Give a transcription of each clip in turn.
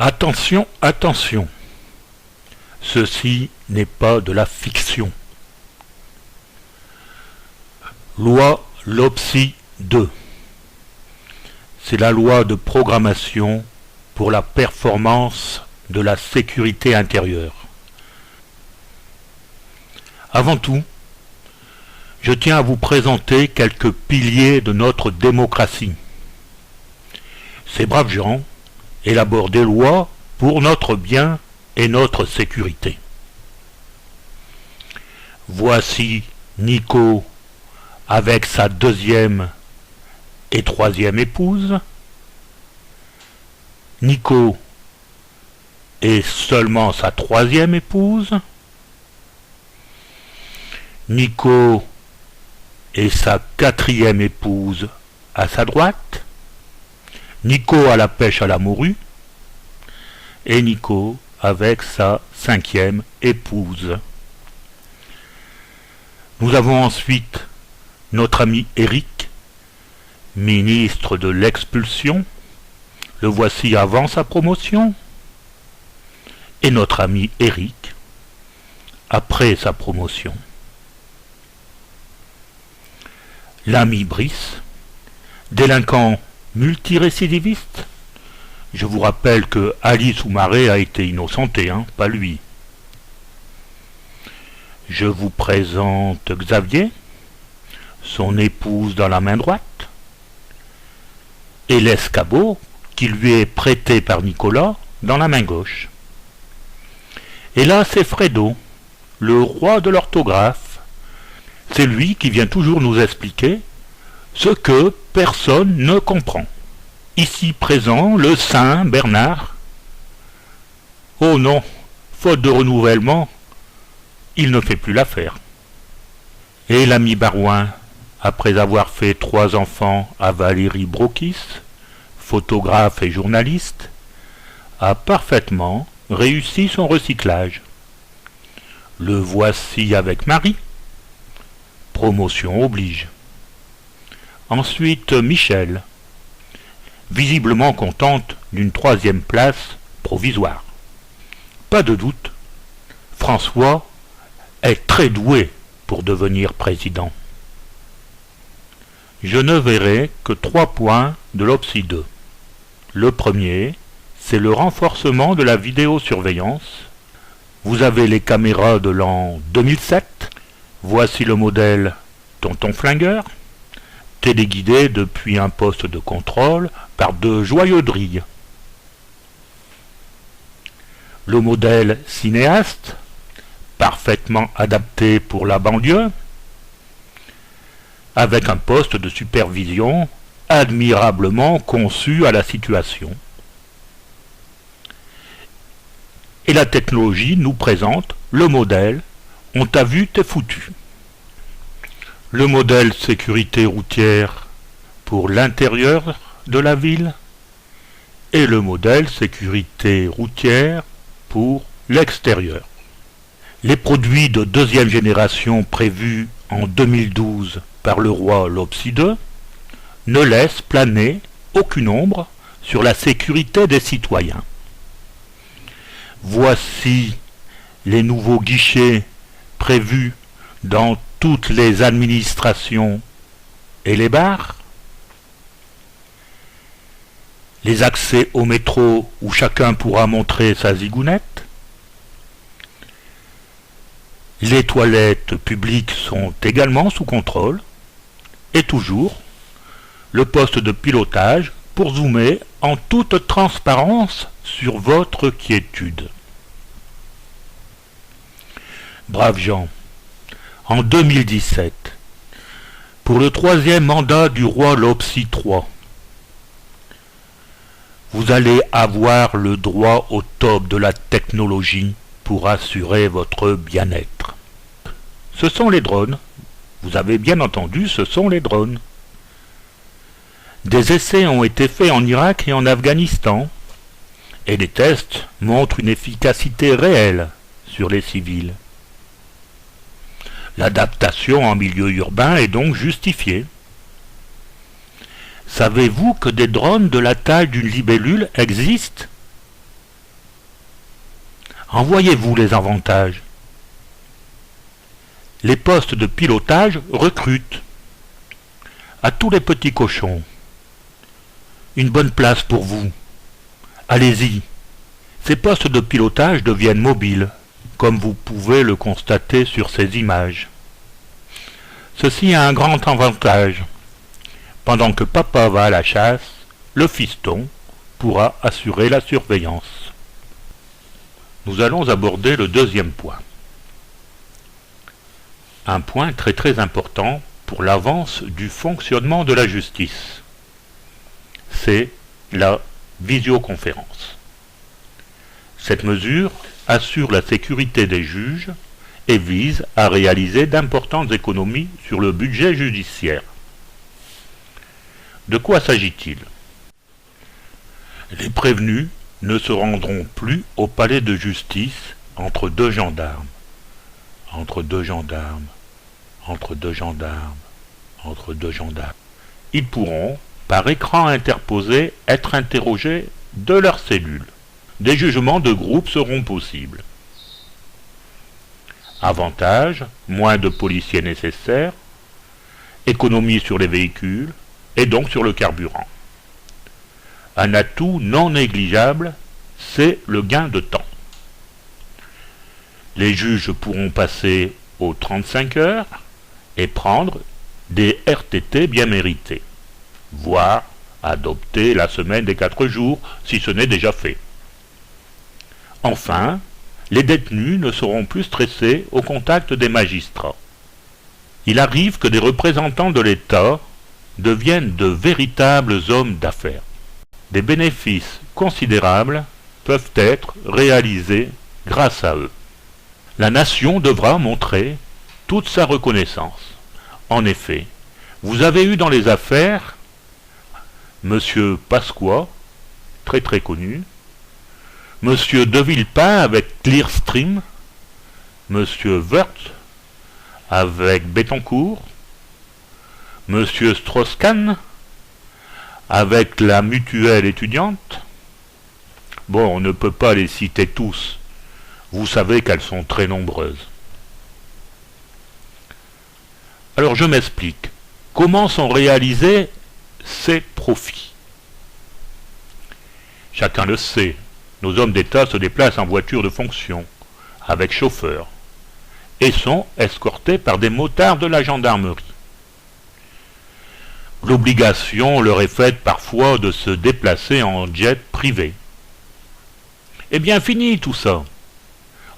Attention, attention. Ceci n'est pas de la fiction. Loi LOPSI 2. C'est la loi de programmation pour la performance de la sécurité intérieure. Avant tout, je tiens à vous présenter quelques piliers de notre démocratie. Ces braves gens élaborent des lois pour notre bien et notre sécurité. Voici Nico avec sa deuxième et troisième épouse. Nico et seulement sa troisième épouse. Nico et sa quatrième épouse à sa droite. Nico à la pêche à la morue. Et Nico avec sa cinquième épouse. Nous avons ensuite notre ami Eric, ministre de l'expulsion. Le voici avant sa promotion. Et notre ami Eric après sa promotion. L'ami Brice, délinquant multirécidiviste. Je vous rappelle que Alice Soumaré a été innocentée, pas lui. Je vous présente Xavier, son épouse dans la main droite, et l'escabeau qui lui est prêté par Nicolas dans la main gauche. Et là, c'est Fredo, le roi de l'orthographe. C'est lui qui vient toujours nous expliquer ce que personne ne comprend. Ici présent, le Saint Bernard. Oh non, faute de renouvellement, il ne fait plus l'affaire. Et l'ami Barouin, après avoir fait 3 enfants à Valérie Brokis, photographe et journaliste, a parfaitement réussi son recyclage. Le voici avec Marie. Promotion oblige. Ensuite Michel, visiblement contente d'une 3e place provisoire. Pas de doute, François est très doué pour devenir président. Je ne verrai que 3 points de l'OPSI 2. Le premier, c'est le renforcement de la vidéosurveillance. Vous avez les caméras de l'an 2007. Voici le modèle Tonton Flingueur, téléguidé depuis un poste de contrôle par de joyeux drilles. Le modèle Cinéaste, parfaitement adapté pour la banlieue, avec un poste de supervision admirablement conçu à la situation. Et la technologie nous présente le modèle On t'a vu, t'es foutu. Le modèle sécurité routière pour l'intérieur de la ville et le modèle sécurité routière pour l'extérieur. Les produits de 2e génération prévus en 2012 par le roi LOPSI 2 ne laissent planer aucune ombre sur la sécurité des citoyens. Voici les nouveaux guichets prévus dans toutes les administrations et les bars, les accès au métro où chacun pourra montrer sa zigounette, les toilettes publiques sont également sous contrôle, et toujours le poste de pilotage pour zoomer en toute transparence sur votre quiétude. Braves gens, en 2017, pour le 3e mandat du roi LOPSI 3, vous allez avoir le droit au top de la technologie pour assurer votre bien-être. Ce sont les drones. Vous avez bien entendu, ce sont les drones. Des essais ont été faits en Irak et en Afghanistan, et les tests montrent une efficacité réelle sur les civils. L'adaptation en milieu urbain est donc justifiée. Savez-vous que des drones de la taille d'une libellule existent? En voyez-vous les avantages? Les postes de pilotage recrutent. À tous les petits cochons. Une bonne place pour vous. Allez-y. Ces postes de pilotage deviennent mobiles, comme vous pouvez le constater sur ces images. Ceci a un grand avantage. Pendant que papa va à la chasse, le fiston pourra assurer la surveillance. Nous allons aborder le deuxième point. Un point très important pour l'avance du fonctionnement de la justice. C'est la visioconférence. Cette mesure assure la sécurité des juges et vise à réaliser d'importantes économies sur le budget judiciaire. De quoi s'agit-il? Les prévenus ne se rendront plus au palais de justice entre deux gendarmes. Entre deux gendarmes. Entre deux gendarmes. Entre deux gendarmes. Ils pourront, par écran interposé, être interrogés de leur cellule. Des jugements de groupe seront possibles. Avantage, moins de policiers nécessaires, économie sur les véhicules et donc sur le carburant. Un atout non négligeable, c'est le gain de temps. Les juges pourront passer aux 35 heures et prendre des RTT bien mérités, voire adopter la semaine des 4 jours si ce n'est déjà fait. Enfin, les détenus ne seront plus stressés au contact des magistrats. Il arrive que des représentants de l'État deviennent de véritables hommes d'affaires. Des bénéfices considérables peuvent être réalisés grâce à eux. La nation devra montrer toute sa reconnaissance. En effet, vous avez eu dans les affaires Monsieur Pasqua, très connu, Monsieur De Villepin avec Clearstream, Monsieur Wörth avec Bettencourt, Monsieur Strauss-Kahn avec la mutuelle étudiante. Bon, on ne peut pas les citer tous. Vous savez qu'elles sont très nombreuses. Alors je m'explique. Comment sont réalisés ces profits? Chacun le sait. Nos hommes d'État se déplacent en voiture de fonction, avec chauffeur, et sont escortés par des motards de la gendarmerie. L'obligation leur est faite parfois de se déplacer en jet privé. Eh bien fini tout ça.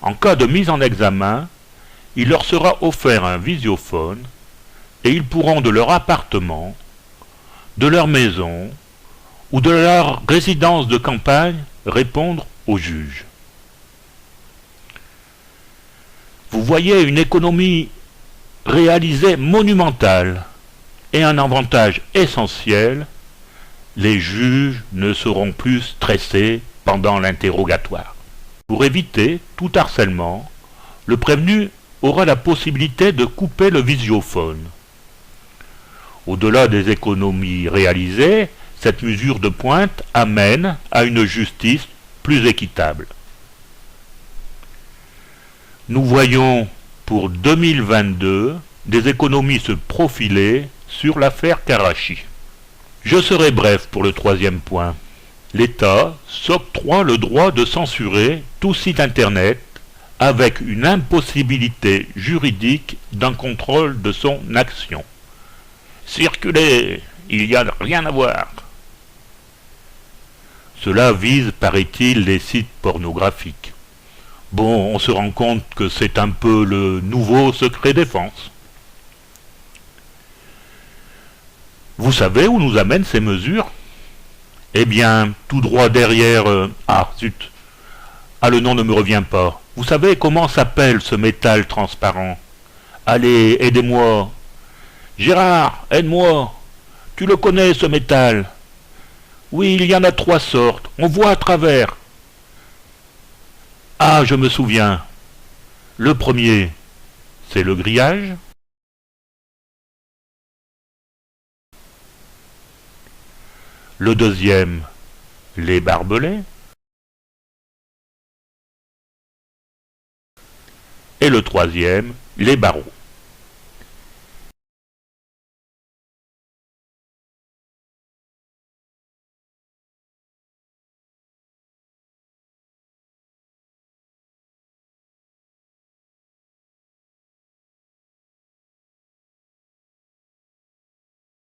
En cas de mise en examen, il leur sera offert un visiophone et ils pourront de leur appartement, de leur maison ou de leur résidence de campagne répondre au juge. Vous voyez une économie réalisée monumentale et un avantage essentiel, les juges ne seront plus stressés pendant l'interrogatoire. Pour éviter tout harcèlement, le prévenu aura la possibilité de couper le visiophone. Au-delà des économies réalisées, cette mesure de pointe amène à une justice plus équitable. Nous voyons pour 2022 des économies se profiler sur l'affaire Karachi. Je serai bref pour le troisième point. L'État s'octroie le droit de censurer tout site internet avec une impossibilité juridique d'un contrôle de son action. Circulez, il n'y a rien à voir. Cela vise, paraît-il, les sites pornographiques. Bon, on se rend compte que c'est un peu le nouveau secret défense. Vous savez où nous amènent ces mesures? Eh bien, tout droit derrière... Ah, zut. Ah, le nom ne me revient pas. Vous savez comment s'appelle ce métal transparent? Allez, aidez-moi. Gérard, aide-moi. Tu le connais, ce métal? Oui, il y en a 3 sortes. On voit à travers. Ah, je me souviens. Le premier, c'est le grillage. Le deuxième, les barbelés. et le troisième, les barreaux.